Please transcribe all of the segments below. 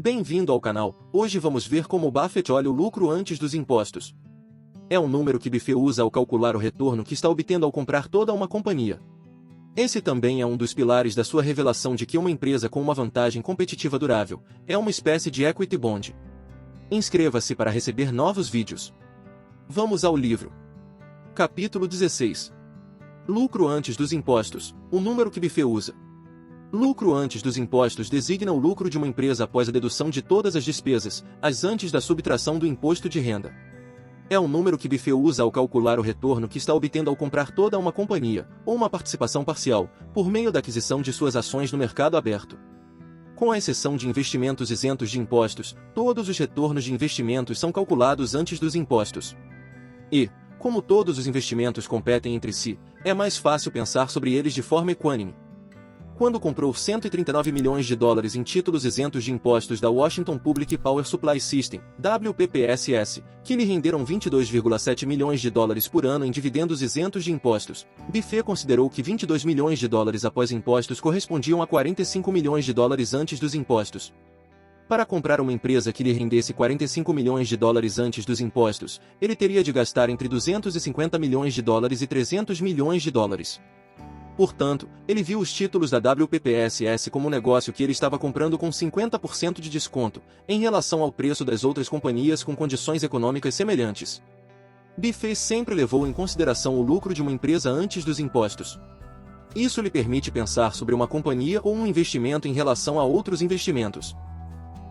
Bem-vindo ao canal. Hoje vamos ver como Buffett olha o lucro antes dos impostos. É um número que Buffett usa ao calcular o retorno que está obtendo ao comprar toda uma companhia. Esse também é um dos pilares da sua revelação de que uma empresa com uma vantagem competitiva durável é uma espécie de equity bond. Inscreva-se para receber novos vídeos. Vamos ao livro. Capítulo 16. Lucro antes dos impostos, o número que Buffett usa. Lucro antes dos impostos designa o lucro de uma empresa após a dedução de todas as despesas, as antes da subtração do imposto de renda. É um número que Buffett usa ao calcular o retorno que está obtendo ao comprar toda uma companhia, ou uma participação parcial, por meio da aquisição de suas ações no mercado aberto. Com a exceção de investimentos isentos de impostos, todos os retornos de investimentos são calculados antes dos impostos. E, como todos os investimentos competem entre si, é mais fácil pensar sobre eles de forma equânime. Quando comprou 139 milhões de dólares em títulos isentos de impostos da Washington Public Power Supply System, WPPSS, que lhe renderam 22,7 milhões de dólares por ano em dividendos isentos de impostos, Buffett considerou que 22 milhões de dólares após impostos correspondiam a 45 milhões de dólares antes dos impostos. Para comprar uma empresa que lhe rendesse 45 milhões de dólares antes dos impostos, ele teria de gastar entre 250 milhões de dólares e 300 milhões de dólares. Portanto, ele viu os títulos da WPPSS como um negócio que ele estava comprando com 50% de desconto, em relação ao preço das outras companhias com condições econômicas semelhantes. Buffett sempre levou em consideração o lucro de uma empresa antes dos impostos. Isso lhe permite pensar sobre uma companhia ou um investimento em relação a outros investimentos.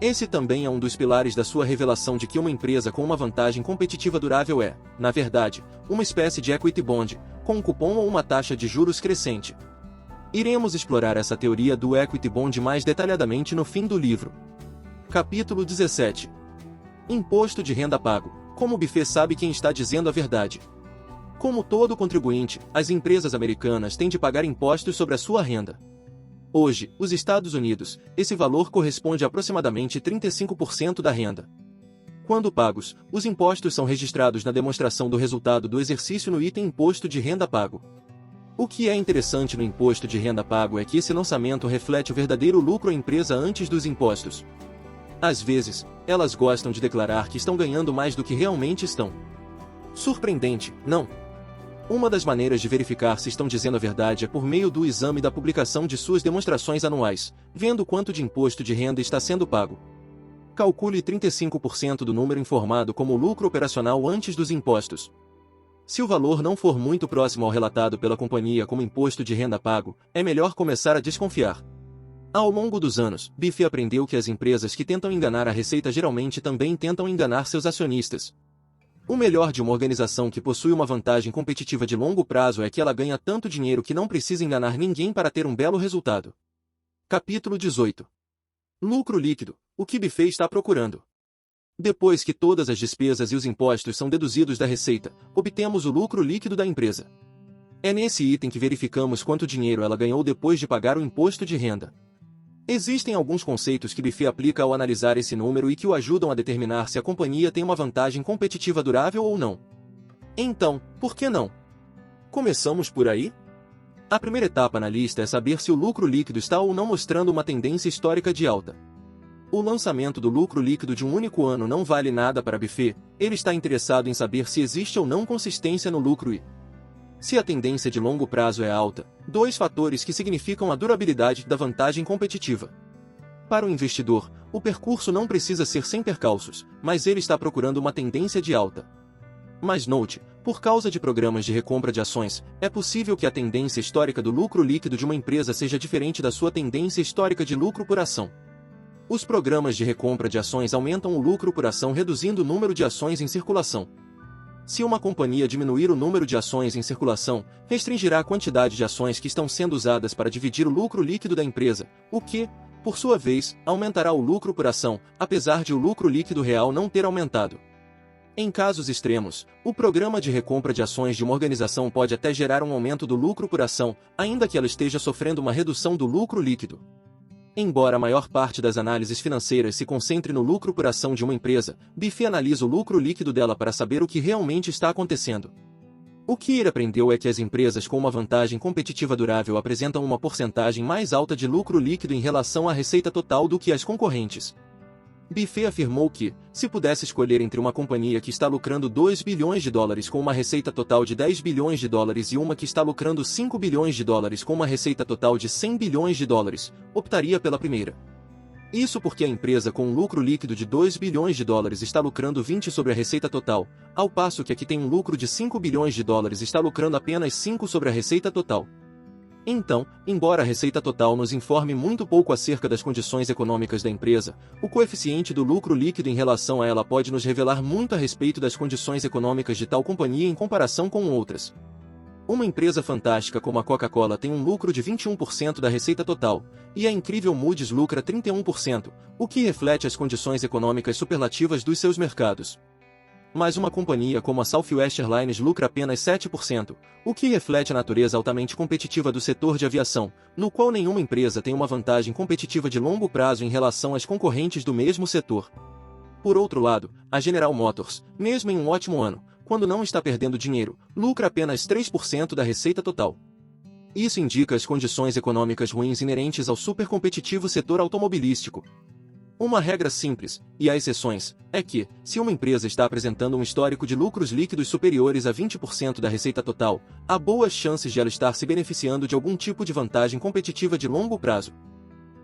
Esse também é um dos pilares da sua revelação de que uma empresa com uma vantagem competitiva durável é, na verdade, uma espécie de equity bond, com um cupom ou uma taxa de juros crescente. Iremos explorar essa teoria do equity bond mais detalhadamente no fim do livro. Capítulo 17. Imposto de renda pago. Como Buffett sabe quem está dizendo a verdade? Como todo contribuinte, as empresas americanas têm de pagar impostos sobre a sua renda. Hoje, os Estados Unidos, esse valor corresponde a aproximadamente 35% da renda. Quando pagos, os impostos são registrados na demonstração do resultado do exercício no item Imposto de Renda Pago. O que é interessante no Imposto de Renda Pago é que esse lançamento reflete o verdadeiro lucro à empresa antes dos impostos. Às vezes, elas gostam de declarar que estão ganhando mais do que realmente estão. Surpreendente, não? Uma das maneiras de verificar se estão dizendo a verdade é por meio do exame da publicação de suas demonstrações anuais, vendo quanto de imposto de renda está sendo pago. Calcule 35% do número informado como lucro operacional antes dos impostos. Se o valor não for muito próximo ao relatado pela companhia como imposto de renda pago, é melhor começar a desconfiar. Ao longo dos anos, Buffett aprendeu que as empresas que tentam enganar a Receita geralmente também tentam enganar seus acionistas. O melhor de uma organização que possui uma vantagem competitiva de longo prazo é que ela ganha tanto dinheiro que não precisa enganar ninguém para ter um belo resultado. Capítulo 18. Lucro líquido, o que Buffett está procurando. Depois que todas as despesas e os impostos são deduzidos da receita, obtemos o lucro líquido da empresa. É nesse item que verificamos quanto dinheiro ela ganhou depois de pagar o imposto de renda. Existem alguns conceitos que Buffett aplica ao analisar esse número e que o ajudam a determinar se a companhia tem uma vantagem competitiva durável ou não. Então, por que não? Começamos por aí? A primeira etapa na lista é saber se o lucro líquido está ou não mostrando uma tendência histórica de alta. O lançamento do lucro líquido de um único ano não vale nada para Buffett, ele está interessado em saber se existe ou não consistência no lucro e, se a tendência de longo prazo é alta, dois fatores que significam a durabilidade da vantagem competitiva. Para o investidor, o percurso não precisa ser sem percalços, mas ele está procurando uma tendência de alta. Mas note, por causa de programas de recompra de ações, é possível que a tendência histórica do lucro líquido de uma empresa seja diferente da sua tendência histórica de lucro por ação. Os programas de recompra de ações aumentam o lucro por ação reduzindo o número de ações em circulação. Se uma companhia diminuir o número de ações em circulação, restringirá a quantidade de ações que estão sendo usadas para dividir o lucro líquido da empresa, o que, por sua vez, aumentará o lucro por ação, apesar de o lucro líquido real não ter aumentado. Em casos extremos, o programa de recompra de ações de uma organização pode até gerar um aumento do lucro por ação, ainda que ela esteja sofrendo uma redução do lucro líquido. Embora a maior parte das análises financeiras se concentre no lucro por ação de uma empresa, Buffett analisa o lucro líquido dela para saber o que realmente está acontecendo. O que ele aprendeu é que as empresas com uma vantagem competitiva durável apresentam uma porcentagem mais alta de lucro líquido em relação à receita total do que as concorrentes. Buffett afirmou que, se pudesse escolher entre uma companhia que está lucrando 2 bilhões de dólares com uma receita total de 10 bilhões de dólares e uma que está lucrando 5 bilhões de dólares com uma receita total de 100 bilhões de dólares, optaria pela primeira. Isso porque a empresa com um lucro líquido de 2 bilhões de dólares está lucrando 20 sobre a receita total, ao passo que a que tem um lucro de 5 bilhões de dólares está lucrando apenas 5 sobre a receita total. Então, embora a receita total nos informe muito pouco acerca das condições econômicas da empresa, o coeficiente do lucro líquido em relação a ela pode nos revelar muito a respeito das condições econômicas de tal companhia em comparação com outras. Uma empresa fantástica como a Coca-Cola tem um lucro de 21% da receita total, e a incrível Moody's lucra 31%, o que reflete as condições econômicas superlativas dos seus mercados. Mas uma companhia como a Southwest Airlines lucra apenas 7%, o que reflete a natureza altamente competitiva do setor de aviação, no qual nenhuma empresa tem uma vantagem competitiva de longo prazo em relação às concorrentes do mesmo setor. Por outro lado, a General Motors, mesmo em um ótimo ano, quando não está perdendo dinheiro, lucra apenas 3% da receita total. Isso indica as condições econômicas ruins inerentes ao supercompetitivo setor automobilístico. Uma regra simples, e há exceções, é que, se uma empresa está apresentando um histórico de lucros líquidos superiores a 20% da receita total, há boas chances de ela estar se beneficiando de algum tipo de vantagem competitiva de longo prazo.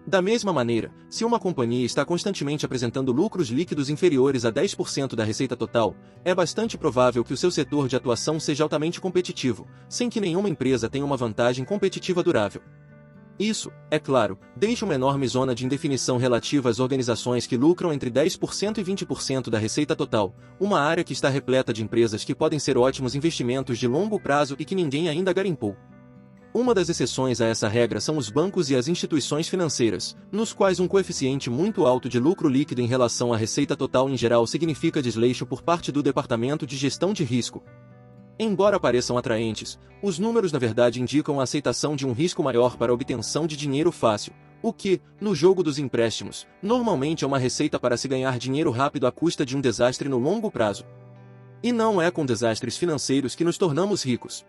Da mesma maneira, se uma companhia está constantemente apresentando lucros líquidos inferiores a 10% da receita total, é bastante provável que o seu setor de atuação seja altamente competitivo, sem que nenhuma empresa tenha uma vantagem competitiva durável. Isso, é claro, deixa uma enorme zona de indefinição relativa às organizações que lucram entre 10% e 20% da receita total, uma área que está repleta de empresas que podem ser ótimos investimentos de longo prazo e que ninguém ainda garimpou. Uma das exceções a essa regra são os bancos e as instituições financeiras, nos quais um coeficiente muito alto de lucro líquido em relação à receita total em geral significa desleixo por parte do Departamento de Gestão de Risco. Embora pareçam atraentes, os números na verdade indicam a aceitação de um risco maior para a obtenção de dinheiro fácil, o que, no jogo dos empréstimos, normalmente é uma receita para se ganhar dinheiro rápido à custa de um desastre no longo prazo. E não é com desastres financeiros que nos tornamos ricos.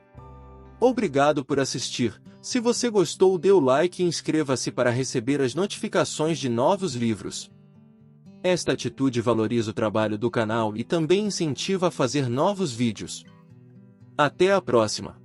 Obrigado por assistir. Se você gostou, dê o like e inscreva-se para receber as notificações de novos livros. Esta atitude valoriza o trabalho do canal e também incentiva a fazer novos vídeos. Até a próxima!